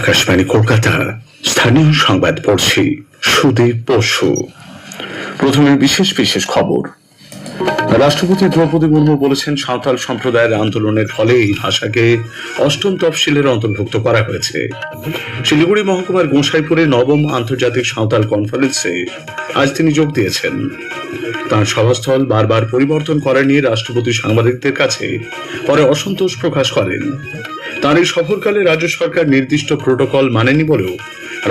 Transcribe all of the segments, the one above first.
আকাশবাণী কলকাতা স্থানীয় সংবাদ পড়ছি সুদীপ বসু। প্রথমে বিশেষ বিশেষ খবর। রাষ্ট্রপতি দ্রৌপদী মুর্মু বলেছেন, সাঁওতাল সম্প্রদায়ের আন্দোলনের ফলে এই ভাষাকে অষ্টম তফসিলের অন্তর্ভুক্ত করা হয়েছে। শিলিগুড়ি মহকুমার গোসাইপুরে নবম আন্তর্জাতিক সাঁওতাল কনফারেন্সে আজ তিনি যোগ দিয়েছেন। তাঁর সভাস্থল বারবার পরিবর্তন করা নিয়ে রাষ্ট্রপতি সাংবাদিকদের কাছে পরে অসন্তোষ প্রকাশ করেন। তাঁর এই সফরকালে রাজ্য সরকার নির্দিষ্ট প্রোটোকল মানেনি বলেও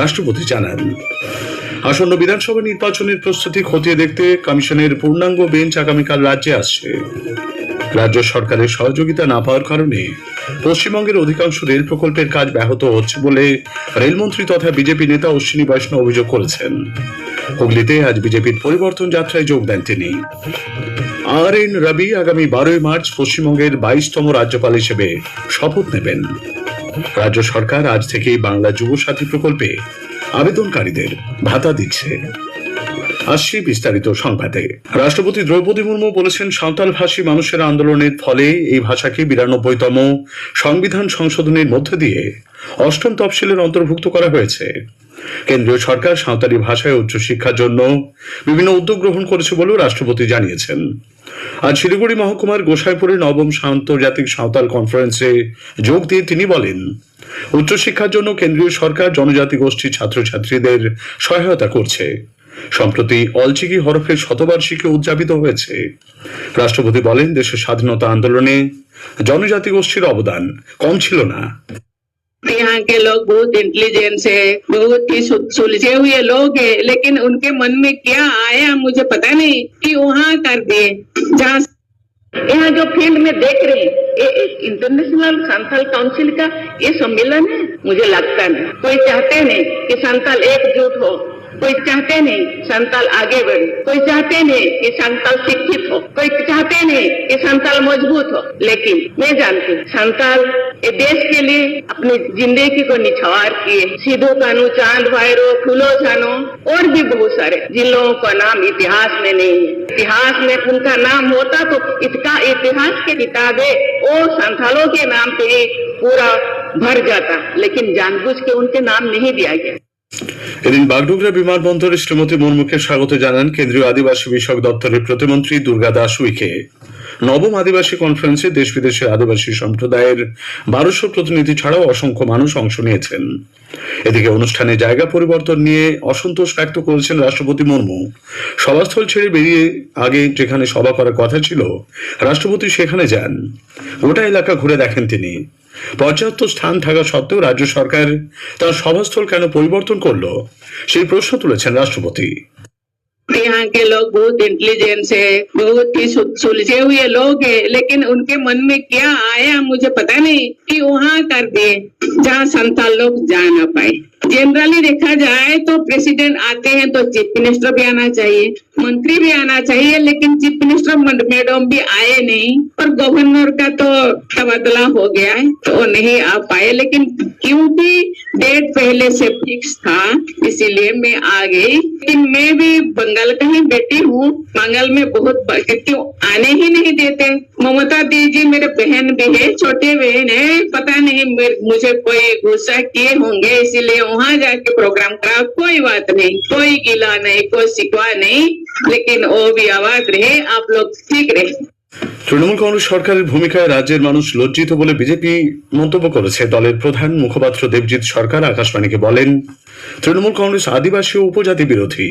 রাষ্ট্রপতি জানান। আসন্ন বিধানসভা নির্বাচনের প্রস্তুতি খতিয়ে দেখতে কমিশনের পূর্ণাঙ্গ বেঞ্চ আগামীকাল রাজ্যে আসছে। রাজ্য সরকারের সহযোগিতা না পাওয়ার কারণে পশ্চিমবঙ্গের অধিকাংশ রেল প্রকল্পের কাজ ব্যাহত হচ্ছে বলে রেলমন্ত্রী তথা বিজেপি নেতা অশ্বিনী বৈষ্ণব অভিযোগ করেছেন। হুগলিতে আজ বিজেপির পরিবর্তন যাত্রায় যোগ দেন তিনি। RN রবি আগামী 12 মার্চ পশ্চিমবঙ্গের 22তম রাজ্যপাল হিসেবে শপথ নেবেন। রাজ্য সরকার আজ থেকেই বাংলা যুব সাথী প্রকল্পে আবেদনকারীদের ভাতা দিচ্ছে। আসছি বিস্তারিত সংবাদে। রাষ্ট্রপতি দ্রৌপদী মুর্মু বলেছেন, সাঁওতাল ভাষী মানুষের আন্দোলনের ফলে এই ভাষাকে 92তম সংবিধান সংশোধনের মধ্য দিয়ে অষ্টম তফসিলের অন্তর্ভুক্ত করা হয়েছে। কেন্দ্রীয় সরকার সাঁওতালি ভাষায় উচ্চশিক্ষার জন্য বিভিন্ন উদ্যোগ গ্রহণ করেছে বলেও রাষ্ট্রপতি জানিয়েছেন। আজ শিলিগুড়ি মহকুমার গোসাইপুরে নবম আন্তর্জাতিক সাঁওতাল কনফারেন্সে যোগ দিয়ে তিনি বলেন, উচ্চশিক্ষার জন্য কেন্দ্রীয় সরকার জনজাতি গোষ্ঠীর ছাত্রছাত্রীদের সহায়তা করছে। সম্প্রতি অলচিকি হরফের শতবার্ষিকী উদযাপিত হয়েছে। রাষ্ট্রপতি বলেন, দেশের স্বাধীনতা আন্দোলনে জনজাতি গোষ্ঠীর অবদান কম ছিল না। यहाँ के लोग बहुत इंटेलिजेंस है, बहुत ही सुलझे हुए लोग हैं, लेकिन उनके मन में क्या आया मुझे पता नहीं कि वहाँ कर दिए। जहाँ यहाँ जो फील्ड में देख रहे हैं, ये इंटरनेशनल संथाल काउंसिल का ये सम्मेलन है, मुझे लगता नहीं कोई चाहते नहीं कि संथाल एकजुट हो, कोई चाहते नहीं संथाल आगे बढ़े, कोई चाहते नहीं कि संथाल शिक्षित हो, कोई चाहते नहीं कि संथाल मजबूत हो। लेकिन मैं जानती हूँ संथाल ये देश के लिए अपनी जिंदगी को निछावर किए। सिद्धू कानू, चांद भैरो, फूलो छानो और भी बहुत सारे जिन लोगों का नाम इतिहास में नहीं है। इतिहास में उनका नाम होता तो इसका इतिहास के किताबें वो संथालों के नाम पे ही पूरा भर जाता, लेकिन जानबूझ के उनके नाम नहीं दिया गया। এদিন বাগডোগরা বিমানবন্দরে শ্রীমতী মুর্মুকে স্বাগত জানান কেন্দ্রীয় আদিবাসী বিষয়ক দপ্তরের প্রতিমন্ত্রী দুর্গা দাস উইকে। নবম আদিবাসী কনফারেন্সে দেশ বিদেশের আদিবাসী সম্প্রদায়ের 1200 প্রতিনিধি ছাড়াও অসংখ্য মানুষ অংশ নিয়েছেন। এদিকে অনুষ্ঠানে জায়গা পরিবর্তন নিয়ে অসন্তোষ ব্যক্ত করেছেন রাষ্ট্রপতি মুর্মু। সভাস্থল ছেড়ে বেরিয়ে আগে যেখানে সভা করার কথা ছিল রাষ্ট্রপতি সেখানে যান। গোটা এলাকা ঘুরে দেখেন তিনি। পর্যাপ্ত স্থান থাকা সত্ত্বেও রাজ্য সরকার তার সভাস্থল কেন পরিবর্তন করলো সেই প্রশ্ন তুলেছেন রাষ্ট্রপতি। यहाँ के लोग बहुत इंटेलिजेंस है, बहुत ही सुलझे हुए लोग हैं, लेकिन उनके मन में क्या आया मुझे पता नहीं कि वहाँ कर दिए जहाँ संथाल लोग जा ना पाए। जनरली देखा जाए तो प्रेसिडेंट आते हैं तो चीफ मिनिस्टर भी आना चाहिए, मंत्री भी आना चाहिए, लेकिन चीफ मिनिस्टर मैडम भी आए नहीं और गवर्नर का तो तबादला हो गया है तो नहीं आ पाए। लेकिन क्योंकि डेट पहले से फिक्स था इसीलिए मैं आ गई। लेकिन मैं भी बंगाल का ही बेटी हूँ, बंगाल में बहुत क्यों आने ही नहीं देते। ममता दीदी मेरे बहन भी है, छोटे बहन है, पता नहीं मुझे कोई गुस्सा किए होंगे इसीलिए वहाँ जाके प्रोग्राम करा। कोई बात नहीं, कोई गिला नहीं, कोई शिकवा नहीं, लेकिन वो भी आवाज रहे, आप लोग ठीक रहे। তৃণমূল কংগ্রেস সরকারের ভূমিকায় রাজ্যের মানুষ লজ্জিত বলে বিজেপি মন্তব্য করেছে। দলের প্রধান মুখপাত্র দেবজিৎ সরকার আকাশবাণীকে বলেন, তৃণমূল কংগ্রেস আদিবাসী ও উপজাতি বিরোধী।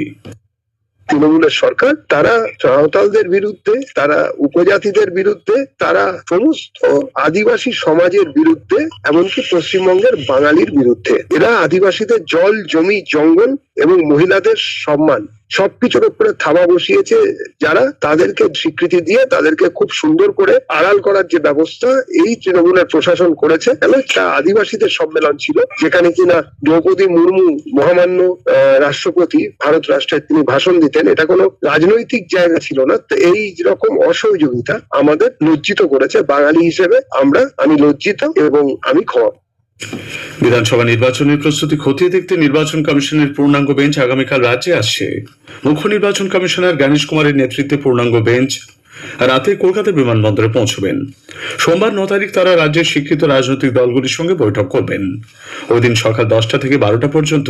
তৃণমূলের সরকার তারা সাঁওতালদের বিরুদ্ধে, তারা উপজাতিদের বিরুদ্ধে, তারা সমস্ত আদিবাসী সমাজের বিরুদ্ধে, এমনকি পশ্চিমবঙ্গের বাঙালির বিরুদ্ধে। এরা আদিবাসীদের জল, জমি, জঙ্গল এবং মহিলাদের সম্মান সবকিছুর উপরে থাবা বসিয়েছে। যারা তাদেরকে স্বীকৃতি দিয়ে তাদেরকে খুব সুন্দর করে আড়াল করার যে ব্যবস্থা এই তৃণমূলের প্রশাসন করেছে। একটা আদিবাসীদের সম্মেলন ছিল যেখানে কিনা দ্রৌপদী মুর্মু মহামান্য রাষ্ট্রপতি ভারত রাষ্ট্রের তিনি ভাষণ দিতেন। এটা কোনো রাজনৈতিক জায়গা ছিল না। তো এই রকম অসহযোগিতা আমাদের লজ্জিত করেছে। বাঙালি হিসেবে আমি লজ্জিত এবং আমি ক্ষমা। বিধানসভা নির্বাচনের প্রস্তুতি খতিয়ে দেখতে নির্বাচন কমিশনের পূর্ণাঙ্গ বেঞ্চ আগামীকাল রাজ্যে আসছে। মুখ্য নির্বাচন কমিশনার জ্ঞানেশ কুমারের নেতৃত্বে পূর্ণাঙ্গ বেঞ্চ রাতে কলকাতা বিমানবন্দরে পৌঁছবেন। সোমবার 9 তারিখ তারা রাজ্যের স্বীকৃত রাজনৈতিক দলগুলির সঙ্গে বৈঠক করবেন। ওই দিন সকাল 10টা থেকে 12টা পর্যন্ত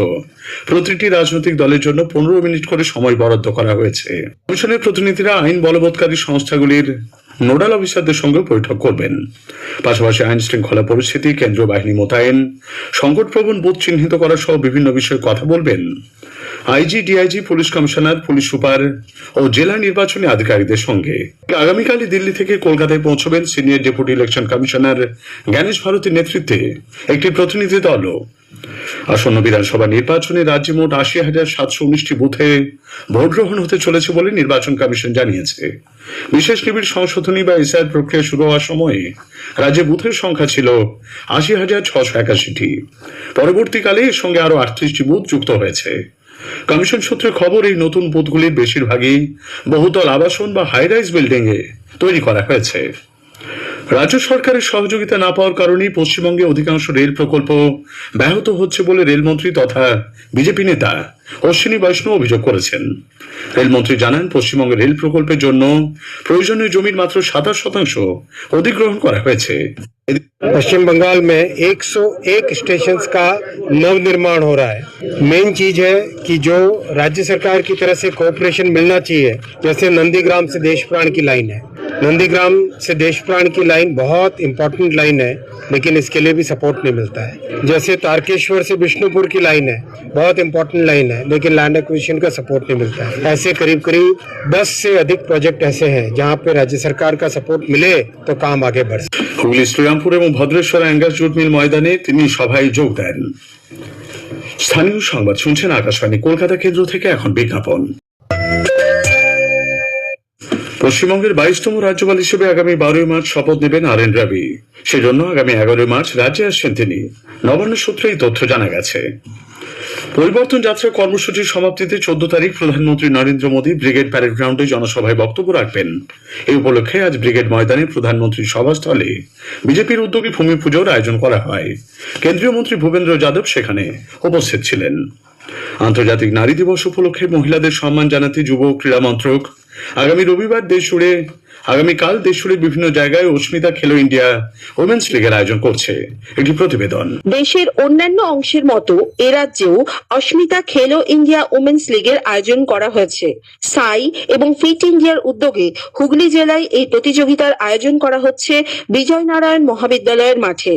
প্রতিটি রাজনৈতিক দলের জন্য 15 মিনিট করে সময় বরাদ্দ করা হয়েছে। কমিশনের প্রতিনিধিরা আইন বলবৎকারী সংস্থাগুলির নোডাল অফিসারদের সঙ্গে বৈঠক করবেন। পাশাপাশি আইন শৃঙ্খলা পরিস্থিতি, কেন্দ্রীয় বাহিনী মোতায়েন, সংকটপ্রবণ বুথ চিহ্নিত করা সহ বিভিন্ন বিষয়ে কথা বলবেন IG, DIG, police commissioner, police super ও জেলা নির্বাচনী আধিকারিকদের সঙ্গে। আগামীকালই দিল্লি থেকে কলকাতায় পৌঁছবেন senior deputy election commissioner Gyanesh ভারতীর নেতৃত্বে একটি প্রতিনিধি দলও। আসন্ন বিধানসভা নির্বাচনে রাজ্যে মোট 80,719টি বুথে ভোট গ্রহণ হতে চলেছে বলে নির্বাচন কমিশন জানিয়েছে। বিশেষ নিবিড় সংশোধনী বা এসআইআর প্রক্রিয়া শুরু হওয়ার সময় রাজ্যে বুথের সংখ্যা ছিল 80,681টি। পরবর্তীকালে এর সঙ্গে আরো 38টি বুথ যুক্ত হয়েছে। কমিশন সূত্রে খবর, এই নতুন বুথগুলির বেশিরভাগই বহুতল আবাসন বা হাই রাইজ বিল্ডিং এ তৈরি করা হয়েছে। রাজ্য সরকারের সহযোগিতা না পাওয়ার কারণে পশ্চিমবঙ্গে অধিকাংশ রেল প্রকল্প ব্যাহত হচ্ছে বলে রেলমন্ত্রী তথা বিজেপি নেতা অশ্বিনী বৈষ্ণব অভিযোগ করেছেন। রেলমন্ত্রী জানান, পশ্চিমবঙ্গের রেল প্রকল্পের জন্য প্রয়োজনীয় জমির মাত্র 27% অধিগ্রহণ করা হয়েছে। पश्चिम बंगाल में 101 स्टेशन का नवनिर्माण हो रहा है। मेन चीज है कि जो राज्य सरकार की तरफ से कोऑपरेशन मिलना चाहिए, जैसे नंदीग्राम से देश प्राण की लाइन है। नंदीग्राम से देश प्राण की लाइन बहुत इंपॉर्टेंट लाइन है, लेकिन इसके लिए भी सपोर्ट नहीं मिलता है। जैसे तारकेश्वर से विष्णुपुर की लाइन है, बहुत इंपॉर्टेंट लाइन है, लेकिन लैंड एक्विजिशन का सपोर्ट नहीं मिलता है। ऐसे करीब 10 से अधिक प्रोजेक्ट ऐसे हैं जहाँ पे राज्य सरकार का सपोर्ट मिले तो काम आगे बढ़ सके। হুগলি শ্রীরামপুর এবং ভদ্রেশ্বর অ্যাঙ্গাস জুট মিল ময়দানে তিনি সভায় যোগ দেন। স্থানীয় সংবাদ শুনছেন আকাশবাণী কলকাতা কেন্দ্র থেকে। এখন বিজ্ঞাপন। পশ্চিমবঙ্গের 22তম রাজ্যপাল হিসেবে আগামী 12 মার্চ শপথ নেবেন আর.এন. রবি। সেজন্য আগামী 11 মার্চ রাজ্যে আসছেন তিনি। নবান্ন সূত্রে এই তথ্য জানা গেছে। পরিবর্তন যাত্রা কর্মসূচির সমাপ্তিতে 14 তারিখ প্রধানমন্ত্রী নরেন্দ্র মোদী ব্রিগেড প্যারেড গ্রাউন্ডে জনসভায় বক্তব্য রাখবেন। এই উপলক্ষে আজ ব্রিগেড ময়দানে প্রধানমন্ত্রীর সভাস্থলে বিজেপির উদ্যোগে ভূমি পুজোর আয়োজন করা হয়। কেন্দ্রীয় মন্ত্রী ভূপেন্দ্র যাদব সেখানে উপস্থিত ছিলেন। আন্তর্জাতিক নারী দিবস উপলক্ষে মহিলাদের সম্মান জানাতে যুব ক্রীড়া মন্ত্রক আগামীকাল দেশজুড়ে বিভিন্ন জায়গায় অস্মিতা খেলো ইন্ডিয়া উইমেন্স লিগের আয়োজন করছে। একটি প্রতিবেদন। দেশের অন্যান্য অংশের মতো এ রাজ্যেও অস্মিতা খেলো ইন্ডিয়া উইমেন্স লিগের আয়োজন করা হয়েছে। সাই এবং ফিট ইন্ডিয়ার উদ্যোগে হুগলি জেলায় এই প্রতিযোগিতার আয়োজন করা হচ্ছে বিজয়নারায়ণ মহাবিদ্যালয়ের মাঠে।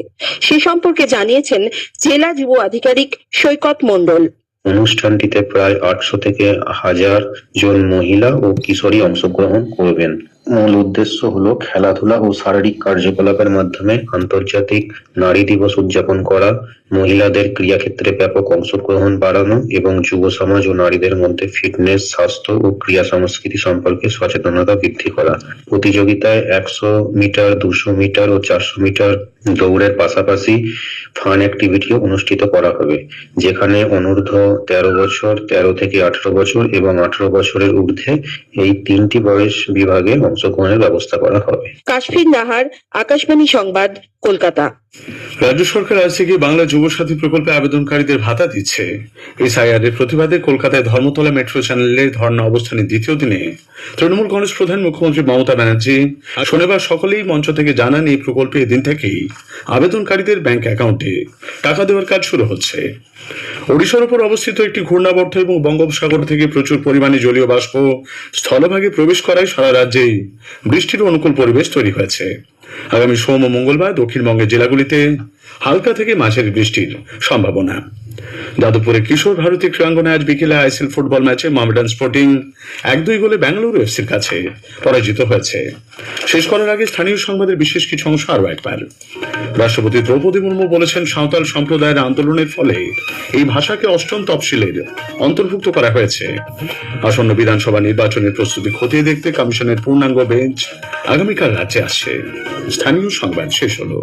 সে সম্পর্কে জানিয়েছেন জেলা যুব আধিকারিক সৈকত মণ্ডল। অনুষ্ঠানটিতে প্রায় 800 থেকে 1000 জন মহিলা ও কিশোরী অংশগ্রহণ করবেন। মূল উদ্দেশ্য হলো খেলাধুলা ও শারীরিক কার্যকলাপের মাধ্যমে আন্তর্জাতিক নারী দিবস উদযাপন করা, মহিলাদের ক্রীড়াক্ষেত্রে ব্যাপক অংশগ্রহণ বাড়ানো এবং যুব সমাজ ও নারীদের মধ্যে ফিটনেস, স্বাস্থ্য ও ক্রীড়া সংস্কৃতি সম্পর্কে সচেতনতা বৃদ্ধি করা। প্রতিযোগিতায় 100 মিটার, 200 মিটার ও 400 মিটার দৌড়ের পাশাপাশি ফান অ্যাক্টিভিটিও অনুষ্ঠিত করা হবে, যেখানে অনূর্ধ্ব 13 বছর, 13 থেকে 18 বছর এবং 18 বছরের ঊর্ধ্বে এই 3টি বয়স বিভাগে অংশগ্রহণের ব্যবস্থা করা হবে। কাশফির নাহার, আকাশবাণী সংবাদ, কলকাতা। রাজ্য সরকার আজ থেকে বাংলা যুব সাথী প্রকল্পে আবেদনকারীদের ভাতা দিচ্ছে। এসআইআর এর প্রতিবাদে কলকাতায় ধর্মতলা মেট্রো চ্যানেলে ধর্ণা অবস্থানের দ্বিতীয় দিনে তৃণমূল কংগ্রেস প্রধান মুখ্যমন্ত্রী মমতা ব্যানার্জি শনিবার সকলেই মঞ্চ থেকে জানান, এই প্রকল্পে এদিন থেকেই আবেদনকারীদের ব্যাংক অ্যাকাউন্টে টাকা দেওয়ার কাজ শুরু হচ্ছে। ওড়িশার উপর অবস্থিত একটি ঘূর্ণাবর্ত এবং বঙ্গোপসাগর থেকে প্রচুর পরিমাণে জলীয় বাষ্প স্থলভাগে প্রবেশ করায় সারা রাজ্যেই বৃষ্টির অনুকূল পরিবেশ তৈরি হয়েছে। আগামী সোম ও মঙ্গলবার দক্ষিণবঙ্গের জেলাগুলিতে হালকা থেকে মাঝারি বৃষ্টির সম্ভাবনা। যাদবপুরে কিশোর ভারতী ক্রীড়াঙ্গনে আজ বিকেলে আইএসএল ফুটবল ম্যাচে মোহামেডান স্পোর্টিং 1-2 গোলে বেঙ্গালুরু এফসির কাছে পরাজিত হয়েছে। শেষ করার আগে স্থানীয় সংবাদের বিশেষ কিছু অংশ আরও একবার। রাষ্ট্রপতি দ্রৌপদী মুর্মু বলেছেন, সাঁওতাল সম্প্রদায়ের আন্দোলনের ফলে এই ভাষাকে 8ম তফসিলের অন্তর্ভুক্ত করা হয়েছে। আসন্ন বিধানসভা নির্বাচনের প্রস্তুতি খতিয়ে দেখতে কমিশনের পূর্ণাঙ্গ বেঞ্চ আগামীকাল রাজ্যে আসছে। স্থানীয় সংবাদ শেষ হলো।